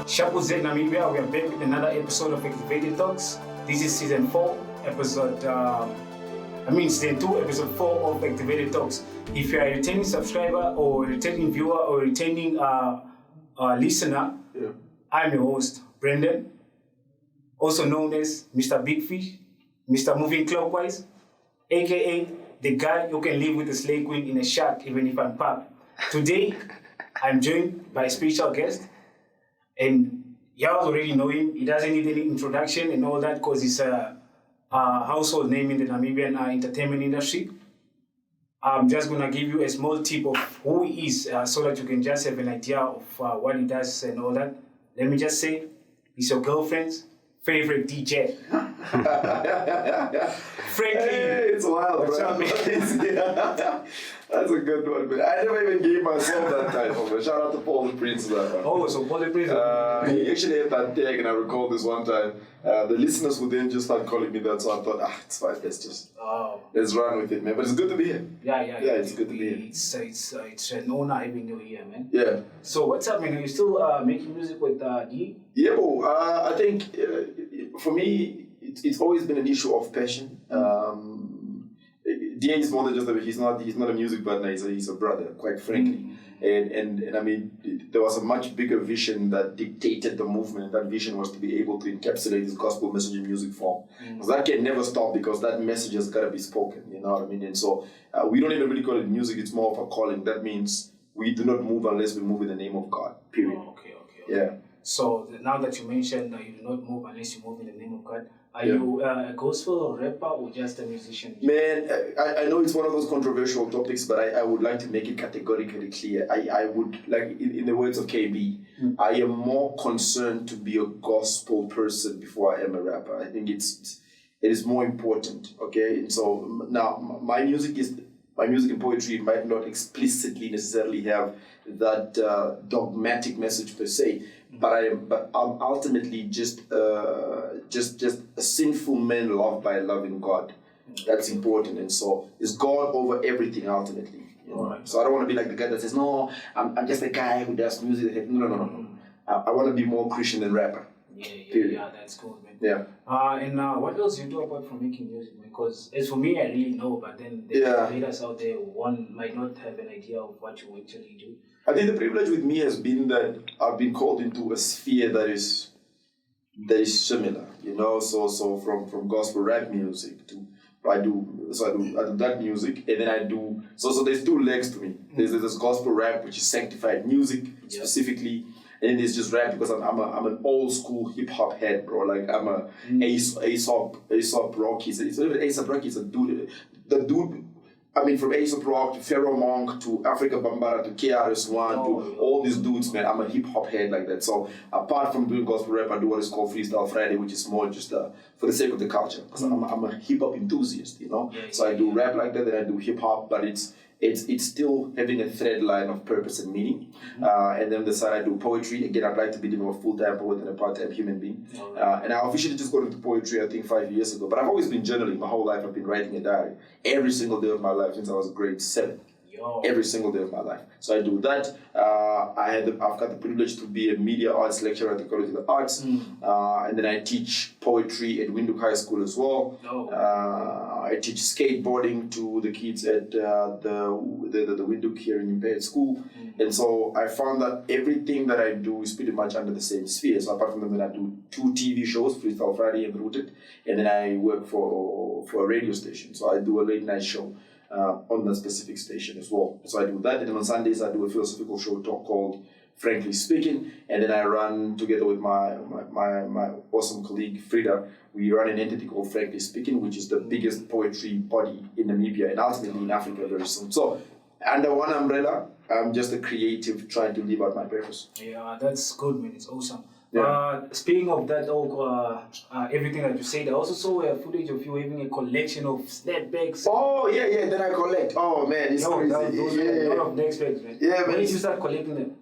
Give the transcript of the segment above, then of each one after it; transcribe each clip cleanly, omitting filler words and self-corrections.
Shapu Z Namibia, we are back with another episode of Activated Talks. This is season 4, season 2, episode 4 of Activated Talks. If you are a returning subscriber or a returning viewer or a returning listener, I'm your host, Brendon, also known as Mr. Big Fish, Mr. MovingClockwise, aka the guy who can live with a slave queen in a shack even if I'm packed. Today, I'm joined by a special guest, and y'all already know him. He doesn't need any introduction and all that because he's a household name in the Namibian entertainment industry. I'm just going to give you a small tip of who he is so that you can just have an idea of what he does and all that. Let me just say, he's your girlfriend's favorite DJ. Frankie. Hey, it's wild, what's bro. up, man? That's a good one, man. I never even gave myself that title, man. Shout out to Paul the Prince for that one. Oh, so Paul the Prince. He actually had that tag, and I recall this one time. The listeners would then just start calling me that, so I thought, it's fine, let's run with it, man. But it's good to be here. Yeah, it's good to be here. It's an honor having you here, man. Yeah. So what's up, man? Are you still making music with D? Yeah, bro. I think for me, it's always been an issue of passion. D is more than just he's not a music partner. He's a brother, quite frankly. And I mean, there was a much bigger vision that dictated the movement. That vision was to be able to encapsulate this gospel message in music form. Because that can never stop, because that message has got to be spoken. You know what I mean? And so we don't even really call it music. It's more of a calling. That means we do not move unless we move in the name of God. Period. Oh, okay. Yeah. So now that you mentioned that you do not move unless you move in the name of God, are you a gospel rapper or just a musician? Man, I know it's one of those controversial topics, but I would like to make it categorically clear. I would, like in the words of KB, I am more concerned to be a gospel person before I am a rapper. I think it is more important, okay? And so now my music and poetry might not explicitly necessarily have that dogmatic message per se, but I'm ultimately just a sinful man loved by a loving God. That's important, and so it's God over everything ultimately. You know? Right. So I don't want to be like the guy that says, "No, I'm just a guy who does music." No. I want to be more Christian than rapper. Yeah, that's cool, man. Yeah. And what else you do apart from making music? Because as for me, I really know, but then the readers out there, one might not have an idea of what you actually do. I think the privilege with me has been that I've been called into a sphere that is similar, you know. So from gospel rap music to I do that music, and then I do so there's two legs to me. There's this gospel rap, which is sanctified music specifically, and then there's just rap because I'm an old school hip hop head, bro. Like I'm a Aesop Rocky. It's not even Aesop Rocky. It's a dude. The dude. I mean, from Aesop Rock to Pharaoh Monk to Africa Bambara to KRS-One to all these dudes, man. I'm a hip hop head like that. So apart from doing gospel rap, I do what is called Freestyle Friday, which is more just for the sake of the culture. Because I'm a hip hop enthusiast, you know. So I do rap like that, then I do hip hop, but it's still having a thread line of purpose and meaning. And then the side I do poetry. Again, I'd like to be a full-time poet and a part-time human being. And I officially just got into poetry, I think 5 years ago. But I've always been journaling my whole life. I've been writing a diary every single day of my life since I was grade 7. Every single day of my life. So I do that. I've got the privilege to be a media arts lecturer at the College of the Arts. And then I teach poetry at Windhoek High School as well. I teach skateboarding to the kids at the Windhoek here in Impaired School. And so I found that everything that I do is pretty much under the same sphere. So apart from that, I do 2 TV shows, Freestyle Friday and Rooted. And then I work for a radio station. So I do a late night show on that specific station as well. So I do that, and then on Sundays I do a philosophical show talk called Frankly Speaking, and then I run together with my awesome colleague Frida. We run an entity called Frankly Speaking, which is the biggest poetry body in Namibia and ultimately in Africa very soon. So under one umbrella, I'm just a creative trying to live out my purpose. Yeah, that's good, man. It's awesome. Yeah. Speaking of that, everything that you said, I also saw footage of you having a collection of snapbacks. Oh, yeah, that I collect. Oh, man, it's crazy. A lot of next backs, man. Yeah, man. When did you start collecting them?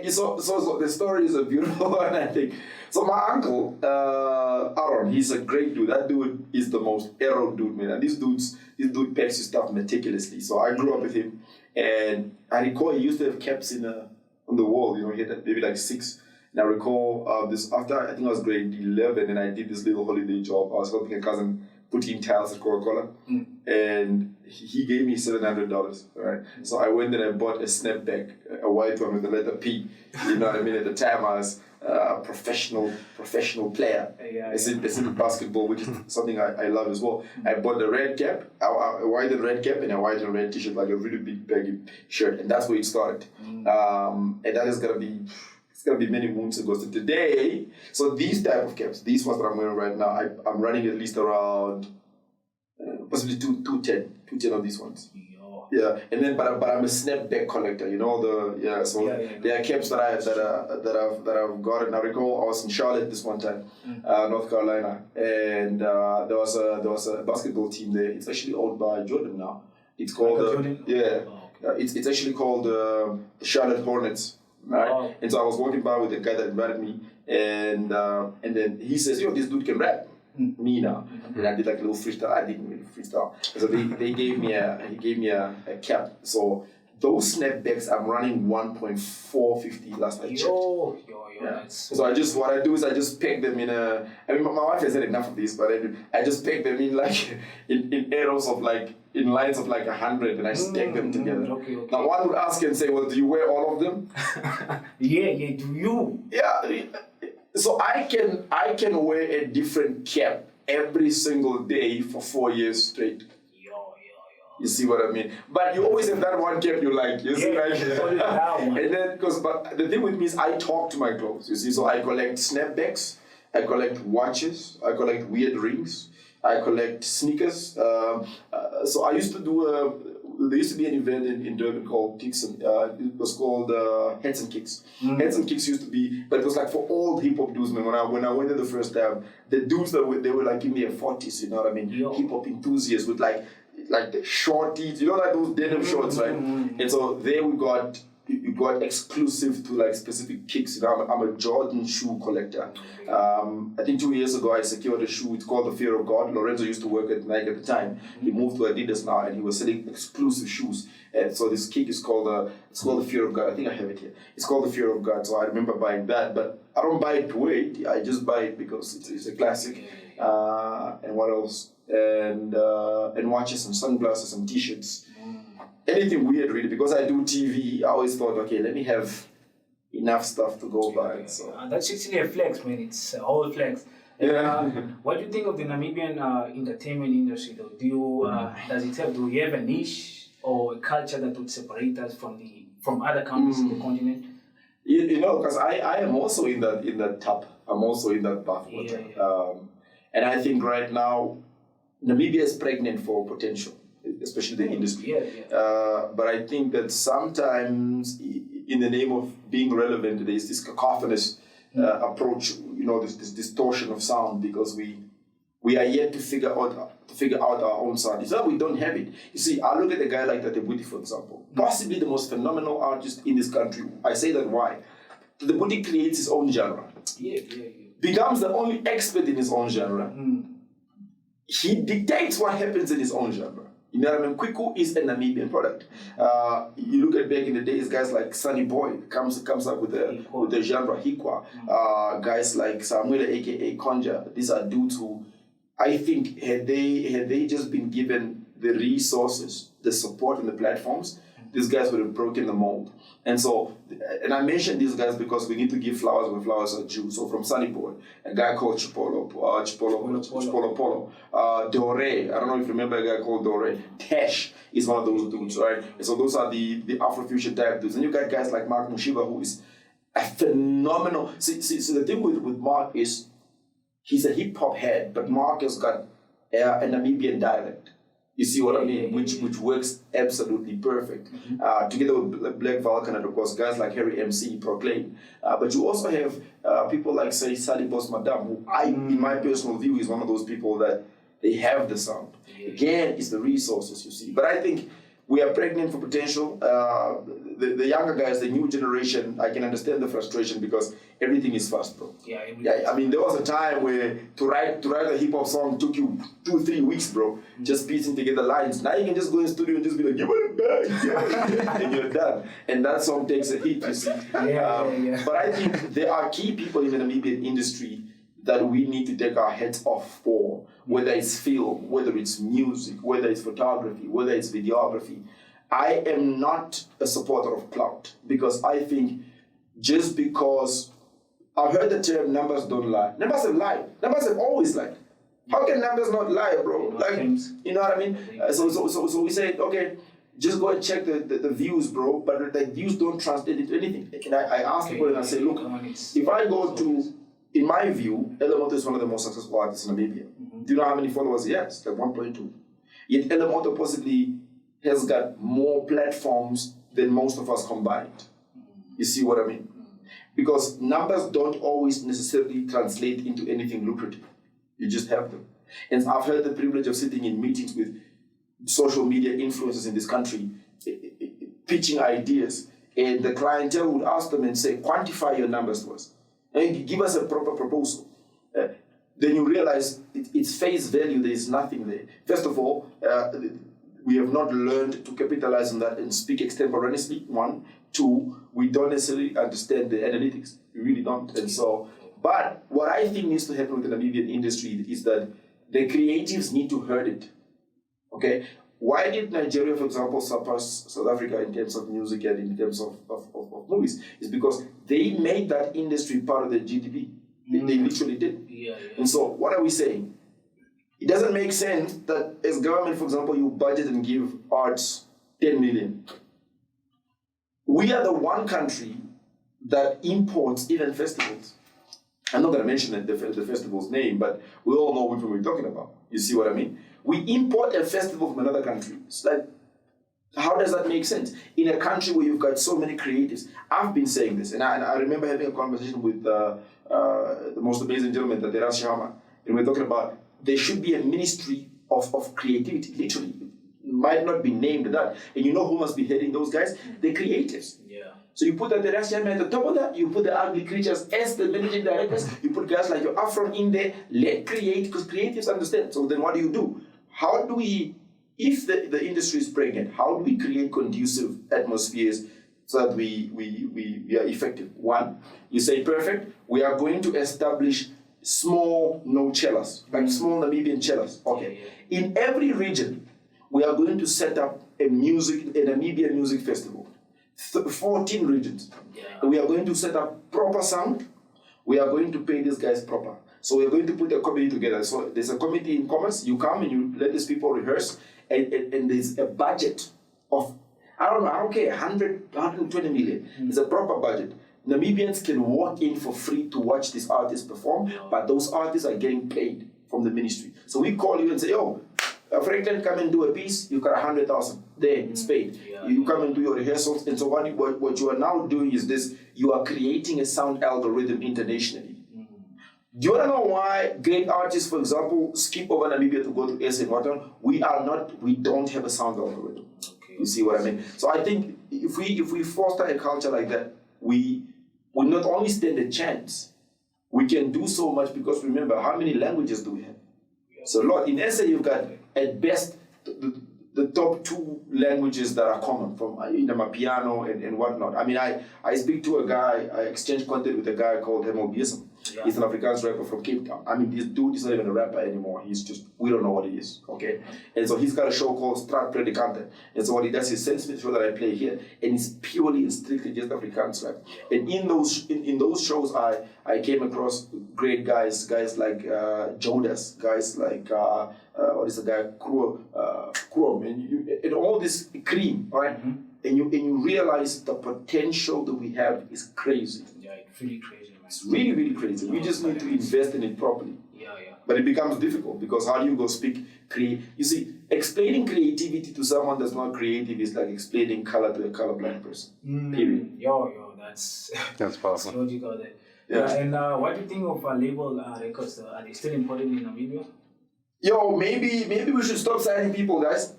So the story is a beautiful one, I think. So my uncle, Aaron, he's a great dude. That dude is the most arrow dude, man. And this dude packs his stuff meticulously. So I grew up with him, and I recall he used to have caps on the wall. You know, he had maybe like 6. And I recall this after, I think I was grade 11, and I did this little holiday job. I was helping a cousin put in tiles at Coca-Cola, and he gave me $700, right? So I went and I bought a snapback, a white one with the letter P. You know what I mean? At the time, I was a professional player. It's in basketball, which is something I love as well. I bought a red cap, a white and red cap, and a white and red t-shirt, like a really big baggy shirt, and that's where it started. And that is gonna be. It's gonna be many moons ago. So today, these type of caps, these ones that I'm wearing right now, I'm running at least around possibly 210 of these ones. Yeah, and then but I'm a snapback collector. You know there are caps that I've got. And I recall I was in Charlotte this one time, North Carolina, and there was a basketball team there. It's actually owned by Jordan now. It's called it's actually called the Charlotte Hornets. Right? Oh. And so I was walking by with the guy that invited me, and then he says, "Yo, this dude can rap." Me now, and I did like a little freestyle. I didn't really freestyle. So they gave me a cap. So those snapbacks, I'm running 1.450 last I checked. Yeah. So what I do is I just peg them in a. I mean, my wife has had enough of this, but I just peg them in like in arrows of like in lines of like 100, and I stack them together. Okay. Now one would ask and say, "Well, do you wear all of them?" Yeah. Do you? Yeah. So I can wear a different cap every single day for 4 years straight. You see what I mean? But you always have that one cap you like. You see, right? And then, but the thing with me is I talk to my clothes. You see, so I collect snapbacks, I collect watches, I collect weird rings, I collect sneakers. So I used to do there used to be an event in Durban called Dixon. It was called Heads and Kicks. Heads and Kicks used to be, but it was like for all hip hop dudes, man. When I went there the first time, the dudes they were like in their 40s, you know what I mean? Hip hop enthusiasts with like the shorties, you know, like those denim shorts, right? And so there you got exclusive to like specific kicks. You know, I'm a Jordan shoe collector. I think 2 years ago I secured a shoe. It's called the Fear of God. Lorenzo used to work at Nike at the time. He moved to Adidas now, and he was selling exclusive shoes. And so this kick is called the Fear of God. I think I have it here. It's called the Fear of God. So I remember buying that, but I don't buy it to wear it. I just buy it because it's a classic. And what else? And watches and sunglasses and t-shirts. Anything weird really, because I do TV. I always thought, okay, let me have enough stuff to go by. So that's actually a flex, man. It's a whole flex. What do you think of the Namibian entertainment industry, though? Do you have a niche or a culture that would separate us from other countries in the continent? You know, because I am also in that tub. I'm also in that bathwater. And I think right now Namibia is pregnant for potential, especially the industry. But I think that sometimes, in the name of being relevant, there's this cacophonous approach. You know, this distortion of sound, because we are yet to figure out our own sound. It's not that we don't have it. You see, I look at a guy like Tatebuti, for example, possibly the most phenomenal artist in this country. I say that why? Tatebuti creates his own genre. Becomes the only expert in his own genre. He dictates what happens in his own genre. You know what I mean? Kwiku is a Namibian product. You look at back in the days, guys like Sunny Boy comes up with the genre Hikwa. Guys like Samuel, aka Konja. These are dudes who, I think, had they just been given the resources, the support, and the platforms, these guys would have broken the mold. And so, and I mentioned these guys because we need to give flowers where flowers are due. So from Sunny Boy, a guy called Chipolo Polo, Dore, I don't know if you remember a guy called Dore. Tash is one of those dudes, right? And so those are the Afrofusion type dudes. And you got guys like Mark Mushiba, who is a phenomenal. See, the thing with Mark is he's a hip hop head, but Mark has got a Namibian dialect. You see what I mean? Which works absolutely perfect. Together with Black Vulcan and of course guys like Harry MC, Proclaim. But you also have people like, say, Sally Boss Madame, who in my personal view, is one of those people that they have the sound. Again, it's the resources, you see. But I think we are pregnant for potential. The younger guys, the new generation, I can understand the frustration because everything is fast, bro. Yeah, I mean, there was a time where to write a hip hop song took you 2-3 weeks, bro, just piecing together lines. Now you can just go in the studio and just be like, give it back, and you're done. And that song takes a hit, you see. But I think there are key people in the Namibian industry that we need to take our heads off for, whether it's film, whether it's music, whether it's photography, whether it's videography. I am not a supporter of clout because I think just because I've heard the term numbers don't lie. Numbers have lied. Numbers have always lied. How can numbers not lie, bro? Like, you know what I mean? So we say, okay, just go and check the views, bro, but the views don't translate into anything. And I ask people and I say, look, if I go to, in my view, Elamoto is one of the most successful artists in Namibia. Do you know how many followers he has? Like 1.2. Yet Elamoto possibly has got more platforms than most of us combined. You see what I mean? Because numbers don't always necessarily translate into anything lucrative. You just have them. And I've had the privilege of sitting in meetings with social media influencers in this country, pitching ideas, and the clientele would ask them and say, quantify your numbers to us. And give us a proper proposal. Then you realize it's face value, there is nothing there. First of all, we have not learned to capitalize on that and speak extemporaneously, one. Two, we don't necessarily understand the analytics. We really don't. And so, but what I think needs to happen with the Namibian industry is that the creatives need to herd it. Okay? Why did Nigeria, for example, surpass South Africa in terms of music and in terms of movies? It's because they made that industry part of the GDP. They literally did. And so, what are we saying? It doesn't make sense that as government, for example, you budget and give arts 10 million. We are the one country that imports even festivals. I'm not going to mention the festival's name, but we all know which one we're talking about. You see what I mean? We import a festival from another country. It's like, how does that make sense? In a country where you've got so many creatives. I've been saying this, and I remember having a conversation with the most amazing gentleman, the Elias, and we're talking about there should be a ministry of creativity, literally. It might not be named that. And you know who must be heading those guys? The creatives. Yeah. So you put the Elias at the top of that, you put the ugly creatures as the managing directors, you put guys like your Afron in there, let create, because creatives understand. So then what do? How do we, if the industry is pregnant, how do we create conducive atmospheres so that we are effective? One, you say, perfect, we are going to establish small cellas, like small Namibian cellas. Okay. In every region, we are going to set up a Namibian music festival. 14 regions. And we are going to set up proper sound. We are going to pay these guys proper. So we are going to put a committee together. So there's a committee in commerce. You come and you let these people rehearse. And there's a budget of, I don't care, 120 million. There's a proper budget. Namibians can walk in for free to watch these artists perform, but those artists are getting paid from the ministry. So we call you and say, oh, Franklin, come and do a piece, you got 100,000. There, it's paid. You come and do your rehearsals. And so what you are now doing is this, you are creating a sound algorithm internationally. Do you want to know why great artists, for example, skip over Namibia to go to SA and whatnot? We don't have a sound algorithm. Okay. You see what I mean? So I think if we foster a culture like that, we will not only stand a chance, we can do so much because remember, how many languages do we have? So a lot. In SA, you've got at best the top 2 languages that are common from Mapiano and whatnot. I mean, I speak to a guy, I exchange content with a guy called Ngola. He's an Afrikaans rapper from Cape Town. I mean, this dude is not even a rapper anymore. He's just, we don't know what he is, okay? And so he's got a show called Strat Predicante. And so what he does is sends me the show that I play here, and it's purely and strictly just Afrikaans rap. And in those shows, I came across great guys like Jodas, guys like, what is the guy, Kruom, and all this cream, all right? And you realize the potential that we have is crazy. Yeah, it's really crazy. It's really, really crazy. We just need to invest in it properly. But it becomes difficult because how do you go you see, explaining creativity to someone that's not creative is like explaining color to a colorblind person. Period. That's powerful. logical there. Yeah. And what do you think of label records? Are they still important in Namibia? Maybe we should stop signing people, guys.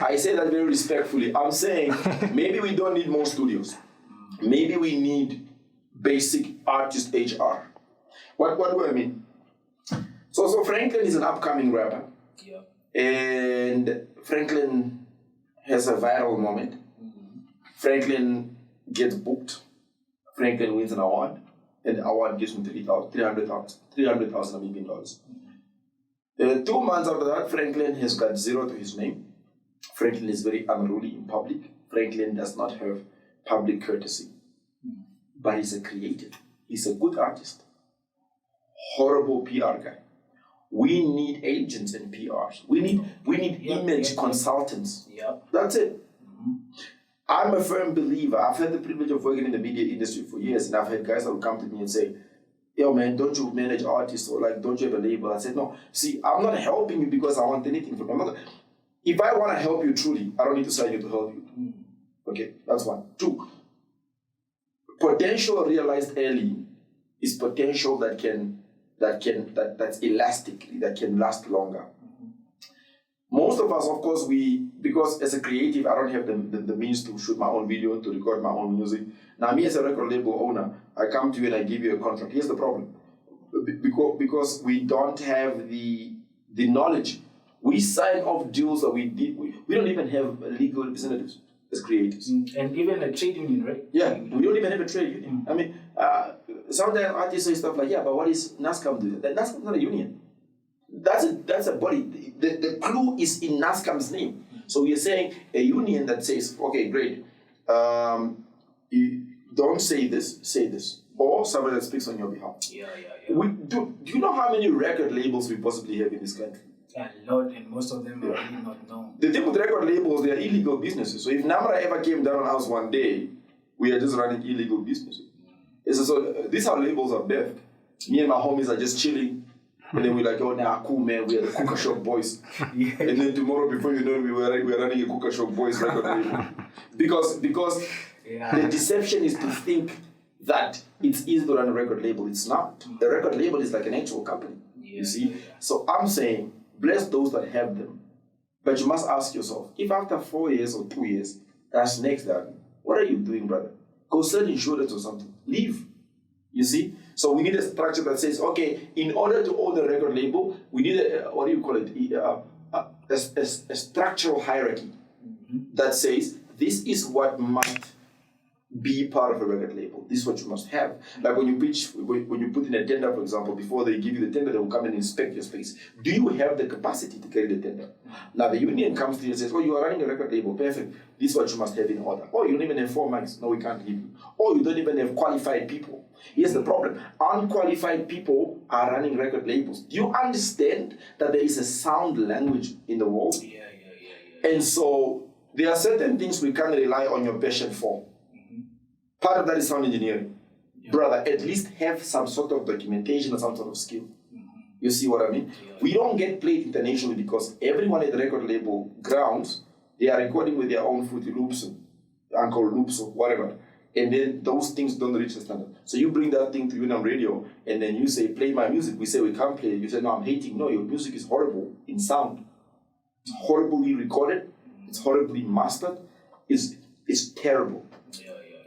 I say that very respectfully. I'm saying maybe we don't need more studios. Maybe we need basic artist HR. What do I mean? So Franklin is an upcoming rapper. Yeah. And Franklin has a viral moment. Franklin gets booked. Franklin wins an award. And the award gives him $300,000 Namibian dollars. 2 months after that, Franklin has got zero to his name. Franklin is very unruly in public. Franklin does not have public courtesy. But he's a creative. He's a good artist. Horrible PR guy. We need agents and PRs. We need image consultants. Yep. That's it. I'm a firm believer. I've had the privilege of working in the media industry for years, and I've had guys that will come to me and say, yo man, don't you manage artists, or like, don't you have a label? I said, no, see, I'm not helping you because I want anything from you. If I want to help you truly, I don't need to sign you to help you. Okay, that's one. 2, potential realized early is potential that's elastic, that can last longer. Most of us, of course, because as a creative, I don't have the means to shoot my own video, to record my own music. Now, me as a record label owner, I come to you and I give you a contract. Here's the problem. Because we don't have the knowledge. We sign off deals that we don't even have legal representatives as creatives. And even a trade union, right? Yeah, we don't even have a trade union. I mean, sometimes artists say stuff like, yeah, but what is NASCAM doing? NASCAM is not a union. That's a body. The clue is in NASCAM's name. So we are saying a union that says, okay, great, you don't say this, say this. Or somebody that speaks on your behalf. Yeah. Do you know how many record labels we possibly have in this country? A lot, and most of them are really not known. The thing with record labels, they are illegal businesses. So if Namra ever came down on us one day, we are just running illegal businesses. So this is how labels are birthed. Me and my homies are just chilling. And then we're like, oh, nah, cool, man, we are the Cooker Shop Boys. Yeah. And then tomorrow, before you know it, we're running a Cooker Shop Boys record label. Because the deception is to think that it's easy to run a record label. It's not. The record label is like an actual company, you see? So I'm saying, bless those that have them. But you must ask yourself, if after 4 years or 2 years, that's next that, what are you doing, brother? Go sell insurance or something. Leave. You see? So we need a structure that says, okay, in order to own a record label, we need a structural hierarchy that says, this is what must be part of a record label. This is what you must have. Like when you put in a tender, for example, before they give you the tender, they will come and inspect your space. Do you have the capacity to carry the tender? Now the union comes to you and says, oh, you are running a record label, perfect. This is what you must have in order. Oh, you don't even have 4 mics. No, we can't give you. Oh, you don't even have qualified people. Here's the problem. Unqualified people are running record labels. Do you understand that there is a sound language in the world? Yeah. And so there are certain things we can't rely on your passion for. Part of that is sound engineering. Yeah. Brother, at least have some sort of documentation or some sort of skill. You see what I mean? Yeah. We don't get played internationally because everyone at the record label grounds, they are recording with their own Fruity Loops, Uncle Loops or whatever. And then those things don't reach the standard. So you bring that thing to UNAM Radio and then you say, play my music. We say, we can't play it. You say, no, I'm hating. No, your music is horrible in sound. It's horribly recorded. It's horribly mastered. It's terrible.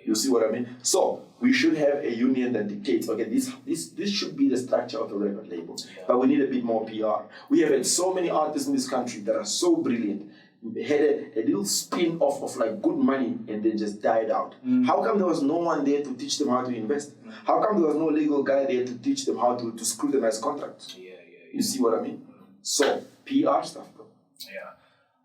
You see what I mean? So we should have a union that dictates, okay, this should be the structure of the record label. Yeah. But we need a bit more PR. We have had so many artists in this country that are so brilliant, had a little spin-off of like good money and then just died out. How come there was no one there to teach them how to invest? How come there was no legal guy there to teach them how to scrutinize contracts? You see what I mean? So, PR stuff, bro. Yeah.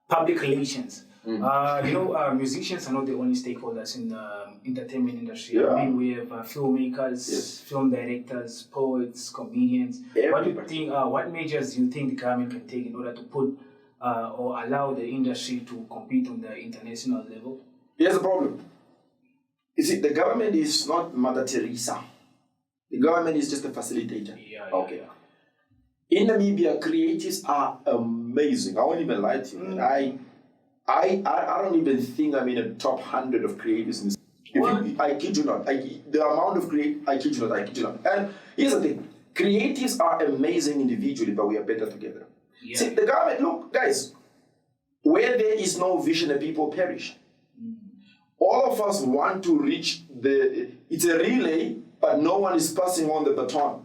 Public relations. Musicians are not the only stakeholders in the entertainment industry. Yeah. I mean, we have filmmakers, film directors, poets, comedians. What do you think? What measures do you think the government can take in order to put or allow the industry to compete on the international level? Here's the problem. You see, the government is not Mother Teresa. The government is just a facilitator. Okay. In Namibia, creatives are amazing. I won't even lie to you. I don't even think I'm in the top 100 of creatives in this. I kid you not. The amount of I kid you not. And here's the thing. Creatives are amazing individually, but we are better together. Yeah. See, the government, look, guys, where there is no vision, the people perish. All of us want to reach it's a relay, but no one is passing on the baton.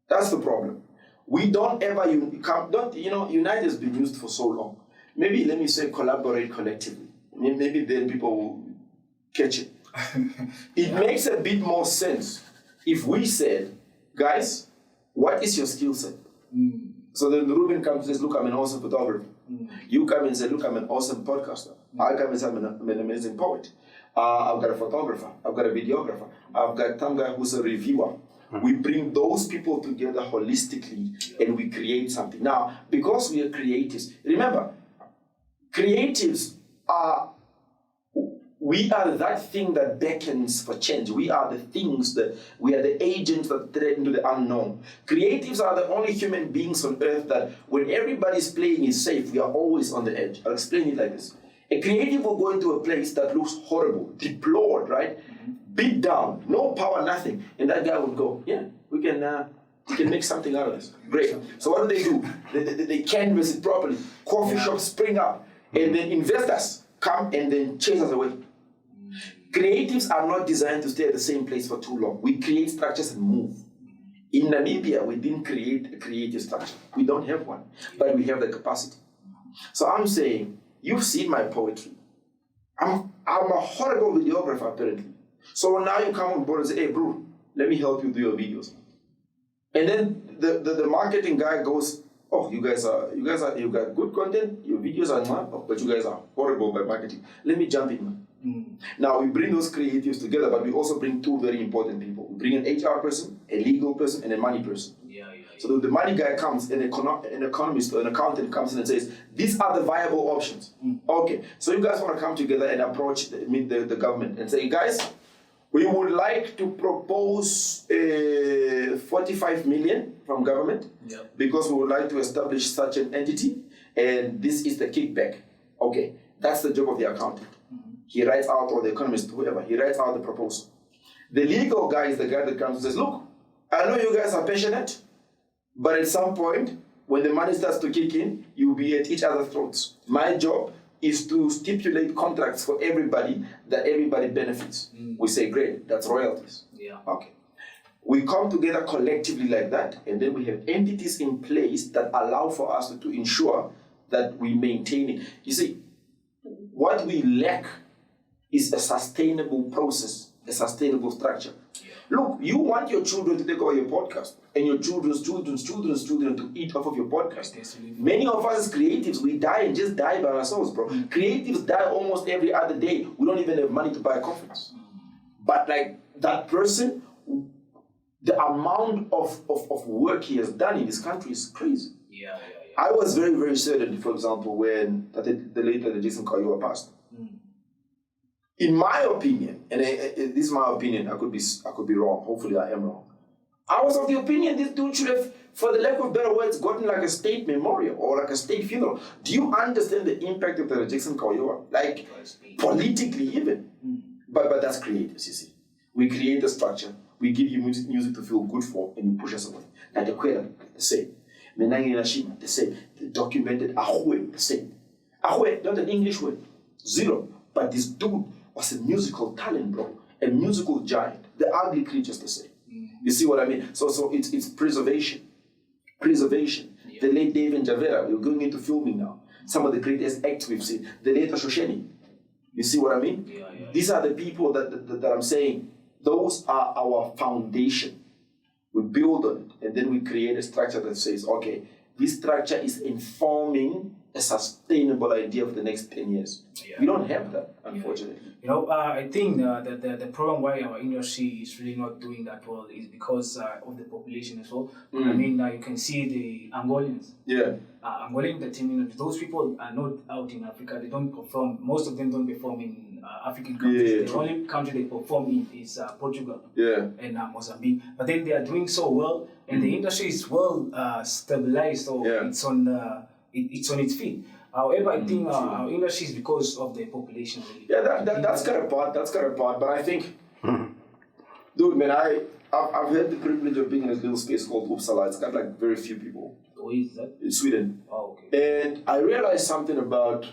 That's the problem. We don't ever, unite has been used for so long. Maybe let me say collaborate collectively. Maybe then people will catch it. It makes a bit more sense if we said, guys, what is your skill set? So then Ruben comes and says, look, I'm an awesome photographer. You come and say, look, I'm an awesome podcaster. I come and say, I'm an amazing poet. I've got a photographer. I've got a videographer. I've got some guy who's a reviewer. We bring those people together holistically and we create something. Now, because we are creatives, remember, creatives we are that thing that beckons for change. We are the we are the agents that tread into the unknown. Creatives are the only human beings on earth that when everybody's playing is safe, we are always on the edge. I'll explain it like this. A creative will go into a place that looks horrible, deplored, right? Beat down, no power, nothing. And that guy would go, yeah, we can make something out of this. Great. So what do? They canvas it properly. Coffee shops spring up. And then investors come and then chase us away. Creatives are not designed to stay at the same place for too long. We create structures and move. In Namibia, we didn't create a creative structure. We don't have one, but we have the capacity. So I'm saying, you've seen my poetry. I'm a horrible videographer, apparently. So now you come on board and say, hey, bro, let me help you do your videos. And then the marketing guy goes, oh, you got good content, your videos are not, but you guys are horrible by marketing. Let me jump in, man. Now we bring those creatives together, but we also bring two very important people. We bring an HR person, a legal person, and a money person. So the money guy comes, and an economist or an accountant comes in and says, these are the viable options. Okay, so you guys want to come together and approach the government and say, guys, we would like to propose 45 million from government because we would like to establish such an entity, and this is the kickback. Okay, that's the job of the accountant. He writes out, or the economist, whoever, he writes out the proposal. The legal guy is the guy that comes and says, look, I know you guys are passionate, but at some point, when the money starts to kick in, you'll be at each other's throats. My job is to stipulate contracts for everybody that everybody benefits. We say, great, that's royalties. Okay. We come together collectively like that, and then we have entities in place that allow for us to ensure that we maintain it. You see, what we lack is a sustainable process, a sustainable structure. Look, you want your children to take over your podcast, and your children's children to eat off of your podcast. Many of us as creatives, we die and just die by ourselves, bro. Creatives die almost every other day. We don't even have money to buy coffins. But like that person, the amount of work he has done in this country is crazy. I was very, very certain, for example, when the late Jason Kayowa passed. In my opinion, and this is my opinion, I could be wrong, hopefully I am wrong. I was of the opinion this dude should have, for the lack of better words, gotten like a state memorial or like a state funeral. Do you understand the impact of the Jackson Kayowa? Like, politically even. But that's creatives, you see. We create a structure, we give you music to feel good for, and you push us away. Like the Kwela, the same. Menangi Nashima, the same. The documented Ahwe, the same. Ahwe, not an English word. Zero. But this dude was a musical talent, bro. A musical giant. The ugly creatures, the same. You see what I mean? So it's preservation. Preservation. The late Dave and Javera, we're going into filming now. Some of the greatest acts we've seen. The late Shosheni. You see what I mean? These are the people that I'm saying, those are our foundation. We build on it, and then we create a structure that says, okay, this structure is informing a sustainable idea for the next 10 years. We don't have that, unfortunately. I think that the problem why our industry is really not doing that well is because of the population as well. I mean, you can see the Angolans. Angolan entertainment, those people are not out in Africa. They don't perform. Most of them don't perform in African countries. The only country they perform in is Portugal and Mozambique. But then they are doing so well, and the industry is well stabilized, or it's on its feet. However, I think our industry is because of the population. Really. That's got a part. But I think, dude, man, I've had the privilege of being in this little space called Uppsala. It's got like very few people. Where is that? In Sweden. Oh, okay. And I realized something about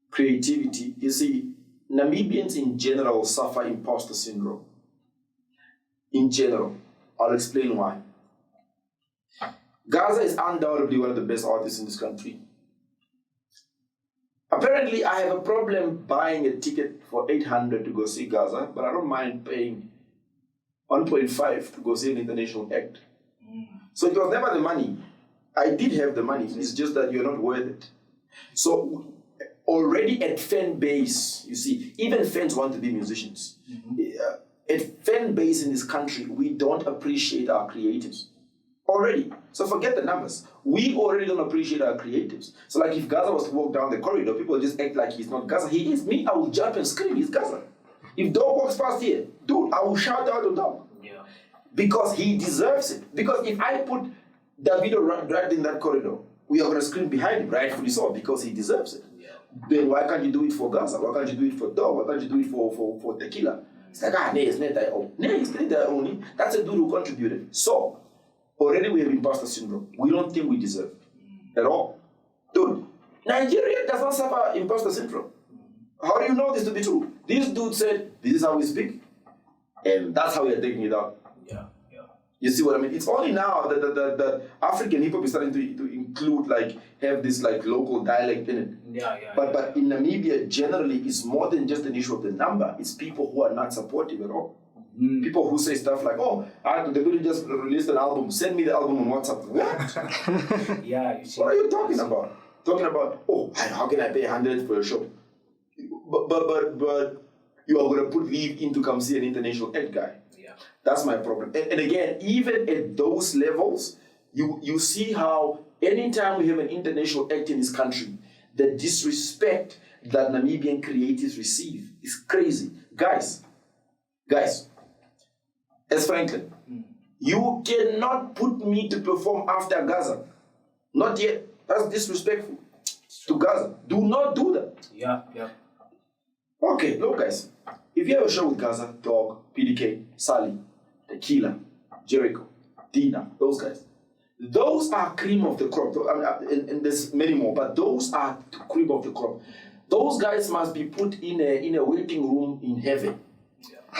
creativity. You see, Namibians in general suffer imposter syndrome. In general. I'll explain why. Gaza is undoubtedly one of the best artists in this country. Apparently, I have a problem buying a ticket for 800 to go see Gaza, but I don't mind paying 1.5 to go see an international act. So it was never the money. I did have the money. It's just that you're not worth it. So already at fan base, you see, even fans want to be musicians. At fan base in this country, we don't appreciate our creatives. Already. So forget the numbers. We already don't appreciate our creatives. So like if Gaza was to walk down the corridor, people just act like he's not Gaza. He is. Me, I will jump and scream, he's Gaza. If Dog walks past here, dude, I will shout out to Dog. Yeah. Because he deserves it. Because if I put Davido right in that corridor, we are going to scream behind him, rightfully so, because he deserves it. Yeah. Then why can't you do it for Gaza? Why can't you do it for Dog? Why can't you do it for Tequila? It's like, it's not their own. No, it's not their own. That's a dude who contributed. So, already we have imposter syndrome. We don't think we deserve at all. Dude, Nigeria does not suffer imposter syndrome. How do you know this to be true? This dude said, this is how we speak. And that's how we are taking it out. Yeah. You see what I mean? It's only now that African hip-hop is starting to include, have this, local dialect in it. But in Namibia, generally, it's more than just an issue of the number. It's people who are not supportive at all. People who say stuff like, the dude just released an album, send me the album on WhatsApp. What? You see. What are you talking about? Talking about, how can I pay 100 for a show? But you are going to put leave in to come see an international act guy. Yeah. That's my problem. And again, even at those levels, you see how anytime we have an international act in this country, the disrespect that Namibian creatives receive is crazy. Guys, as Franklin, you cannot put me to perform after Gaza. Not yet. That's disrespectful to Gaza. Do not do that. Yeah. Okay, look guys. If you have a show with Gaza, Dog, PDK, Sally, Tequila, Jericho, Dina, those guys. Those are cream of the crop. And there's many more, but those are the cream of the crop. Those guys must be put in a waiting room in heaven.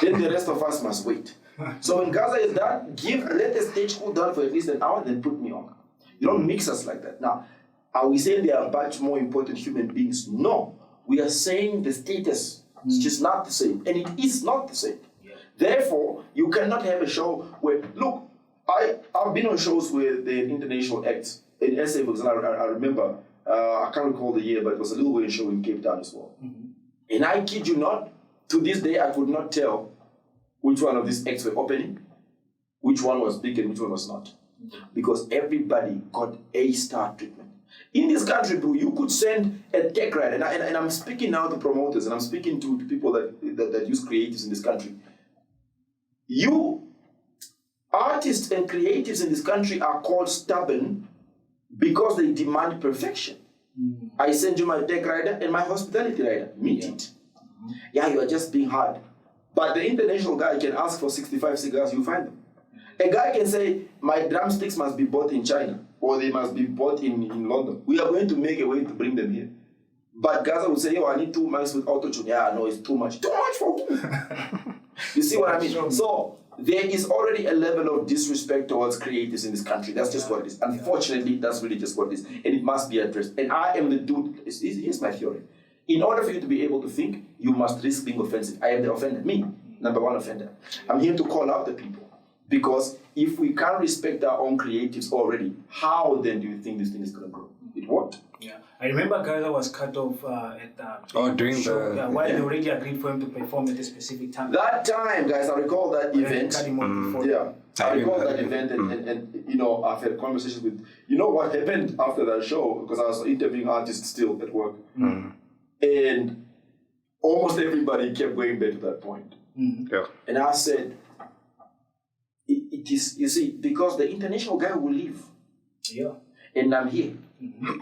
Then the rest of us must wait. So when Gaza is done, let the stage cool down for at least an hour, then put me on. You don't mix us like that. Now, are we saying they are much more important human beings? No. We are saying the status is just not the same. And it is not the same. Yeah. Therefore, you cannot have a show where, look, I've been on shows with the international acts. In SA, for example, I remember, I can't recall the year, but it was a little wedding show in Cape Town as well. And I kid you not, to this day, I could not tell which one of these acts were opening, which one was big and which one was not. Because everybody got A-star treatment. In this country, bro, you could send a tech ride, and I'm speaking now to promoters, and I'm speaking to people that use creatives in this country. You, artists and creatives in this country are called stubborn because they demand perfection. I send you my tech rider and my hospitality rider. Meet it. Yeah, you are just being hard. But the international guy can ask for 65 cigars, you find them. A guy can say, my drumsticks must be bought in China, or they must be bought in London. We are going to make a way to bring them here. But Gaza would say, I need 2 mics with auto-tune. Yeah, no, it's too much. Too much for who? You see what I mean? So there is already a level of disrespect towards creatives in this country. That's just what it is. Unfortunately, that's really just what it is. And it must be addressed. And I am the dude. Here's my theory. In order for you to be able to think, you must risk being offensive. I am the offender. Me, number one offender. I'm here to call out the people. Because if we can't respect our own creatives already, how then do you think this thing is going to grow? It won't. Yeah, I remember Gaza was cut off at the show. While they already agreed for him to perform at a specific time. That time, guys, I recall that event. Cut him off before. Yeah, I recall that event, and you know, I've had conversations with, you know what happened after that show, because I was interviewing artists still at work. And almost everybody kept going back to that point. Yeah. And I said, it is, you see, because the international guy will leave. Yeah. And I'm here.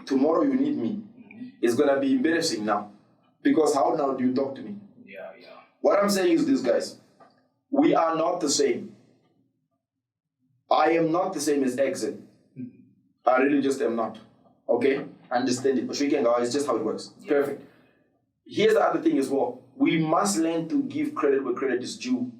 Tomorrow you need me. It's going to be embarrassing now. Because how now do you talk to me? Yeah. What I'm saying is this, guys. We are not the same. I am not the same as Exit. I really just am not. Okay? Understand it. But it's just how it works. Yeah. Perfect. Here's the other thing as well. We must learn to give credit where credit is due.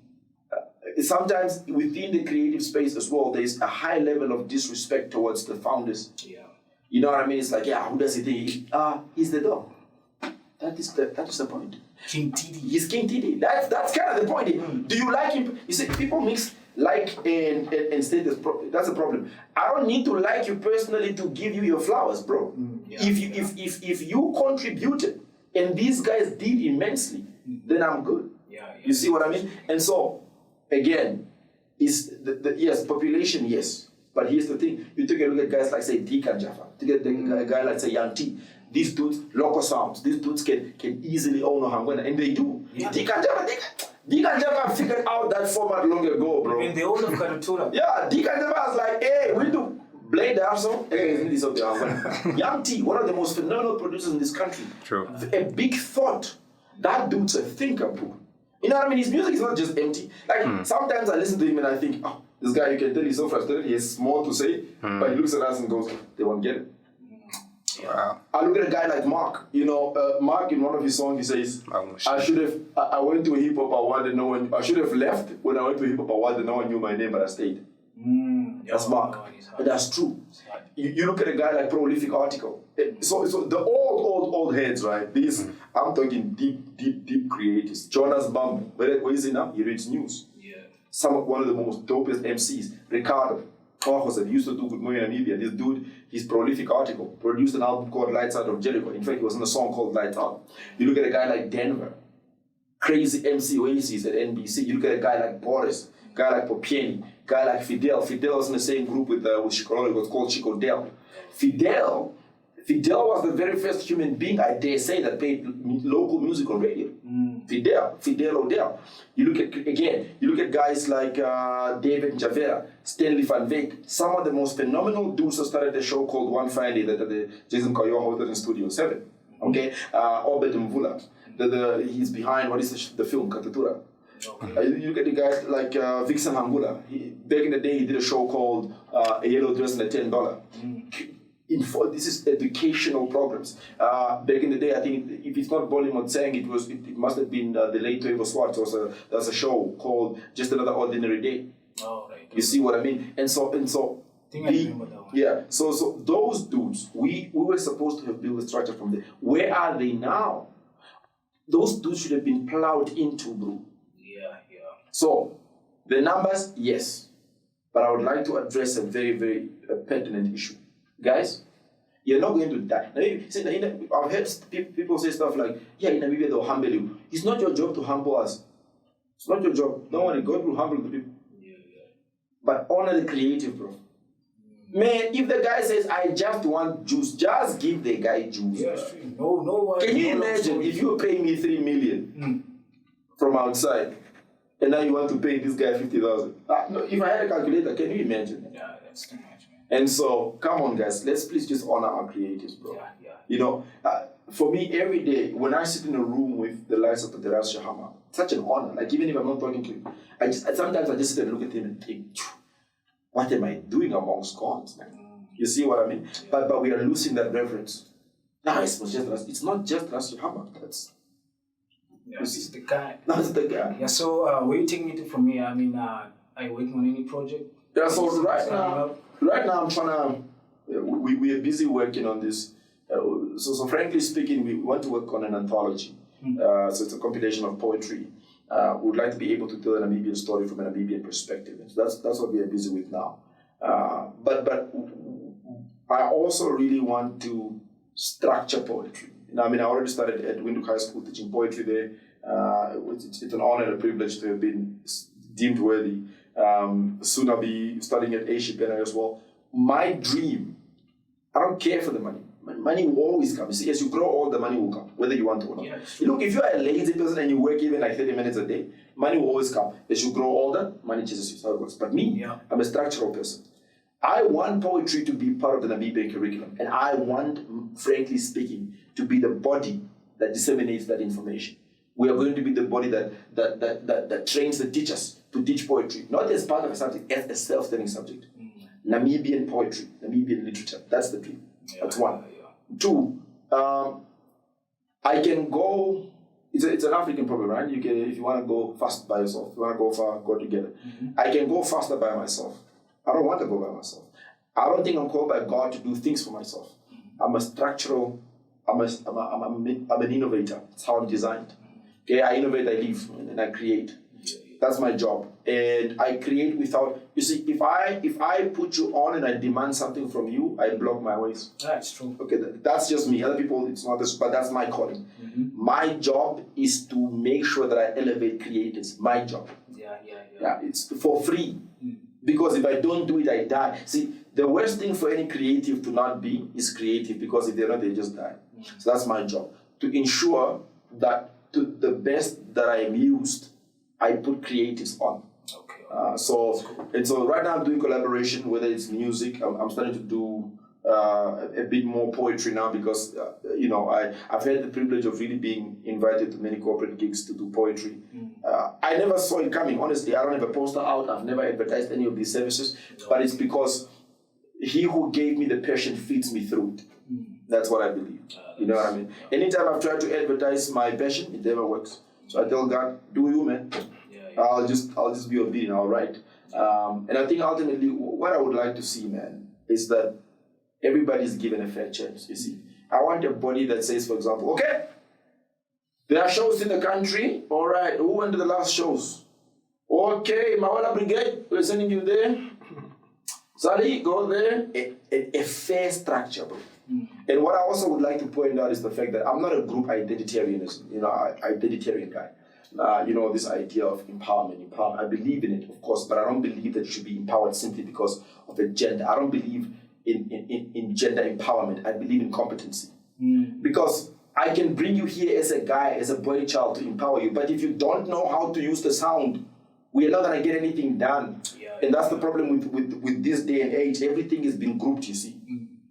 Sometimes within the creative space as well, there's a high level of disrespect towards the founders. Yeah. You know what I mean? It's like, who does he think? He's the dog. That is the point. King Titi. He's King Titi. That's kind of the point. Do you like him? You see, people mix like and status. That's a problem. I don't need to like you personally to give you your flowers, bro. Yeah. If you contributed and these guys did immensely, then I'm good. Yeah. You see what I mean? And so, again, is yes, population, yes. But here's the thing. You take a look at guys like, say, Deacon Jaffa. Take a guy like, say, Young T. These dudes, local sounds, these dudes can easily own a Hangwana, and they do. Yeah. Deacon Jaffa figured out that format long ago, bro. In the old of Karatura. Yeah, Deacon Jaffa was like, hey, we do Blade Arson. Young T, one of the most phenomenal producers in this country. True. A big thought. That dude's a thinker, bro. You know what I mean? His music is not just empty. Like, sometimes I listen to him and I think, this guy, you can tell he's so frustrated, he has more to say, but he looks at us and goes, they won't get it. Wow. I look at a guy like Mark. You know, Mark in one of his songs, he says, I went to a hip hop award and no one, I should have left when I went to a hip hop award and no one knew my name, but I stayed. That's Mark. But that's true. You look at a guy like Prolific Article. So the old heads, right? These, I'm talking deep creators. Jonas Bum, where is he now? He reads news. Yeah. One of the most dopest MCs, Ricardo. He used to do Good Morning Namibia. This dude, his Prolific Article, produced an album called Lights Out of Jericho. In fact, he was in a song called Lights Out. You look at a guy like Denver, crazy MC Oasis at NBC. You look at a guy like Boris, guy like Popieni, guy like Fidel. Fidel was in the same group with Chico, it was called Chico Del. Fidel was the very first human being, I dare say, that played local music on radio. Fidel O'Dell. You look at guys like David Javera, Stanley Van Veek, some of the most phenomenal dudes who started a show called One Friday that Jason Kayo hosted in Studio 7. Okay? Obed Mvula. He's behind, what is the film, Katatura. Okay. You look at the guys like Vixen Hangula. Back in the day, he did a show called A Yellow Dress and a $10. This is educational programs. Back in the day, I think if it's not Bollywood saying it must have been the late Toivo Swartz. There was a show called Just Another Ordinary Day. Oh, right. You see what I mean? And so. I remember that one. Yeah. So those dudes, we were supposed to have built a structure from there. Where are they now? Those dudes should have been plowed into, bro. Yeah. So the numbers, yes, but I would like to address a very, very pertinent issue. Guys, you're not going to die. Now, I've heard people say stuff like, in Namibia they'll humble you. It's not your job to humble us. It's not your job. Don't worry, God will humble the people. Yeah. But honor the creative, bro. Man, if the guy says, I just want juice, just give the guy juice. Yeah, no. Can you imagine if you pay me 3 million from outside, and now you want to pay this guy 50,000? No, if I had a calculator, can you imagine? Yeah, that's too much. And so, come on, guys, let's please just honor our creatives, bro. Yeah. You know, for me, every day, when I sit in a room with the likes of Teras Shahama, it's such an honor. Like, even if I'm not talking to him, sometimes I just sit and look at him and think, what am I doing amongst gods, man? You see what I mean? Yeah. But we are losing that reverence. Now, it's not just Ras Shahama. It's the guy. That's the guy. Yeah, so where are you taking it from here? I mean, are you working on any project? Yeah, so right now I'm trying to, we are busy working on this. So frankly speaking, we want to work on an anthology. So it's a compilation of poetry. We would like to be able to tell a Namibian story from a Namibian perspective. So that's what we are busy with now. But I also really want to structure poetry. I already started at Windhoek High School teaching poetry there. It's an honor and a privilege to have been deemed worthy. Soon I'll be studying at Ashipena as well. My dream, I don't care for the money. Money will always come. You see, as you grow old, the money will come, whether you want to or not. Yeah, look, if you're a lazy person and you work even like 30 minutes a day, money will always come. As you grow older, money chases you. So it works. But me, I'm a structural person. I want poetry to be part of the Namibian curriculum. And I want, frankly speaking, to be the body that disseminates that information. We are going to be the body that trains the teachers to teach poetry, not as part of a subject, as a self-studying subject. Namibian poetry, Namibian literature. That's the dream. That's one. Two, I can go. It's an African problem, right? You can, if you want to go fast by yourself, if you want to go far, go together. I can go faster by myself. I don't want to go by myself. I don't think I'm called by God to do things for myself. I'm a structural. I'm an innovator. That's how I'm designed. Okay, I innovate, I live, and I create. That's my job, and I create without. You see, if I put you on and I demand something from you, I block my ways. That's true. Okay, that's just me. Other people, it's not this, but that's my calling. My job is to make sure that I elevate creatives. My job. Yeah, it's for free. Because if I don't do it, I die. See, the worst thing for any creative to not be is creative, because if they're not, they just die. So that's my job, to ensure that to the best that I am used, I put creatives on. So right now I'm doing collaboration, whether it's music. I'm starting to do a bit more poetry now, because I've had the privilege of really being invited to many corporate gigs to do poetry. I never saw it coming, honestly. I don't have a poster out. I've never advertised any of these services, but it's because he who gave me the passion feeds me through it. That's what I believe. You know what I mean? Anytime I've tried to advertise my passion, it never works. So I tell God, do you, man? I'll just be obedient, all right? And I think ultimately what I would like to see, man, is that everybody's given a fair chance, you see. I want a body that says, for example, okay, there are shows in the country, all right, who went to the last shows? Okay, Mawala Brigade, we're sending you there. Sally, go there. A fair structure, bro. And what I also would like to point out is the fact that I'm not a group identitarianism, identitarian guy. This idea of empowerment. I believe in it, of course, but I don't believe that you should be empowered simply because of a gender. I don't believe in gender empowerment. I believe in competency. Because I can bring you here as a guy, as a boy child, to empower you, but if you don't know how to use the sound, we are not going to get anything done. And that's the problem with this day and age. Everything is being grouped, you see.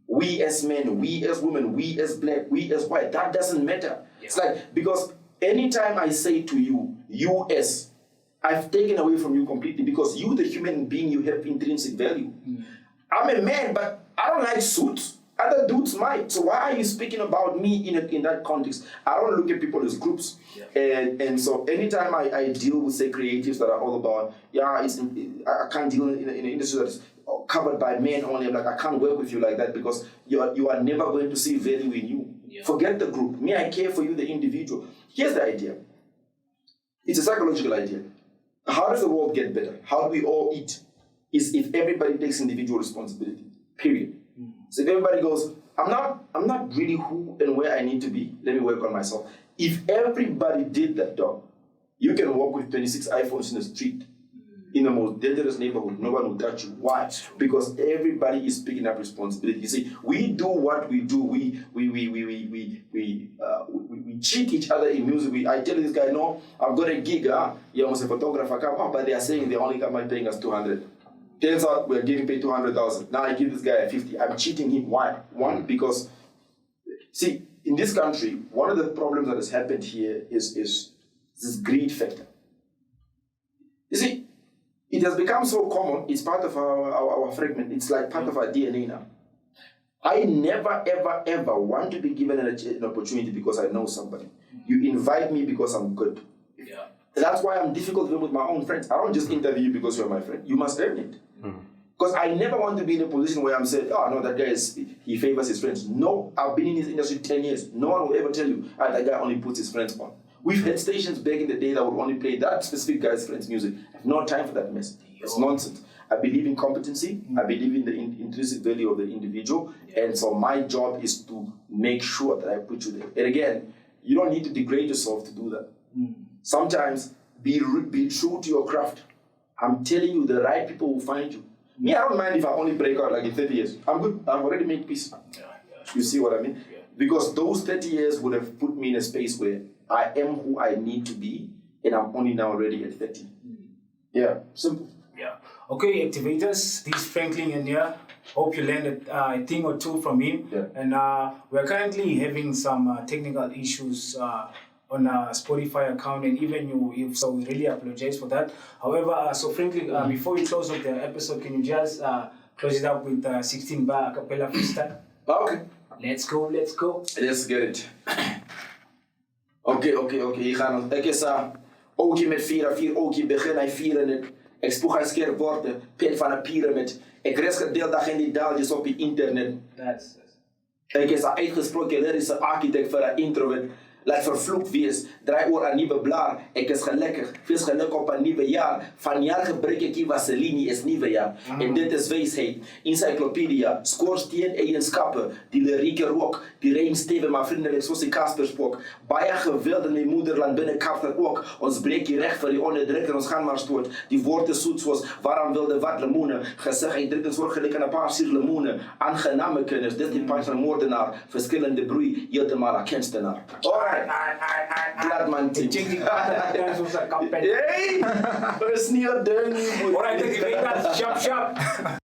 We as men, we as women, we as black, we as white, that doesn't matter. It's like, because anytime I say to you, you as, I've taken away from you completely, because you, the human being, you have intrinsic value. I'm a man, but I don't like suits. Other dudes might. So why are you speaking about me in that context? I don't look at people as groups. And so anytime I deal with, say, creatives that are all about, I can't deal in an industry that's covered by men only. I'm like, I can't work with you like that, because you are never going to see value in you. Forget the group. Me, I care for you, the individual. Here's the idea. It's a psychological idea. How does the world get better? How do we all eat? Is if everybody takes individual responsibility. Period. So if everybody goes, I'm not really who and where I need to be. Let me work on myself. If everybody did that, dog, you can walk with 26 iPhones in the street, in the most dangerous neighborhood. No one will touch you. Why? Because everybody is picking up responsibility. You see, we do what we do. We cheat each other in music. I tell this guy, no, I've got a gig. He almost a photographer come up, but they are saying they only come and paying us 200. Turns out we're getting paid 200,000. Now I give this guy a 50. I'm cheating him. Why? One, because, see, in this country, one of the problems that has happened here is this greed factor. You see, it has become so common. It's part of our fragment. It's like part of our DNA now. I never, ever, ever want to be given an opportunity because I know somebody. You invite me because I'm good. That's why I'm difficult even with my own friends. I don't just interview you because you're my friend. You must earn it. Because I never want to be in a position where I'm saying, oh, no, that guy he favors his friends. No, I've been in this industry 10 years. No one will ever tell you, that guy only puts his friends on. We've had stations back in the day that would only play that specific guy's friends' music. I have no time for that mess. It's nonsense. I believe in competency. I believe in the intrinsic value of the individual. And so my job is to make sure that I put you there. And again, you don't need to degrade yourself to do that. Sometimes be true to your craft. I'm telling you, the right people will find you. Me, I don't mind if I only break out like in 30 years. I'm good. I've already made peace. You see what I mean? Because those 30 years would have put me in a space where I am who I need to be, and I'm only now ready at 30. Yeah, simple. Okay, activators, this is Franklin in here. Hope you learned a thing or two from him. And we're currently having some technical issues on a Spotify account, and even so we really apologize for that. However, so Franklin, before we close up the episode, can you just close it up with 16 bar a cappella freestyle? Okay. Let's go. Let's get it. Oké. Hier gaan we. Ik is ook met 4 ook begin hij 4 en ik spoeg hij scherp worden, pen van een piramid. Ik rest gedeeld dat geen die daaltjes op het internet. Ik is uitgesproken lyrische architect voor een introvert. Laat vervloekt wees, draai oor aan nieuwe blaar. Ik is gelukkig, veel geluk op een nieuwe jaar. Van jaar gebruik ik die vaseline is nieuwe jaar. En dit is wijsheid, encyclopedia, schoorsteen eigenschappen. Die lyrieke rook, die rijmsteven maar vriendelijk zoals die Kasperspok. Baie geweld in die moederland binnen Kaapstad ook. Ons breek je recht voor die onderdrukker, ons gaan maar stoot. Die woorden zoet zoals, waarom wilde wat lemoenen? Gezegd, hij drukt ons gelijk aan een paar sier lemoenen. Aangename kennis, dit die pas van moordenaar. Verschillende broei, heeltemal een kunstenaar. Glad man team. Hey! Dat is niet een ding. Alright, ik weet dat. Shop.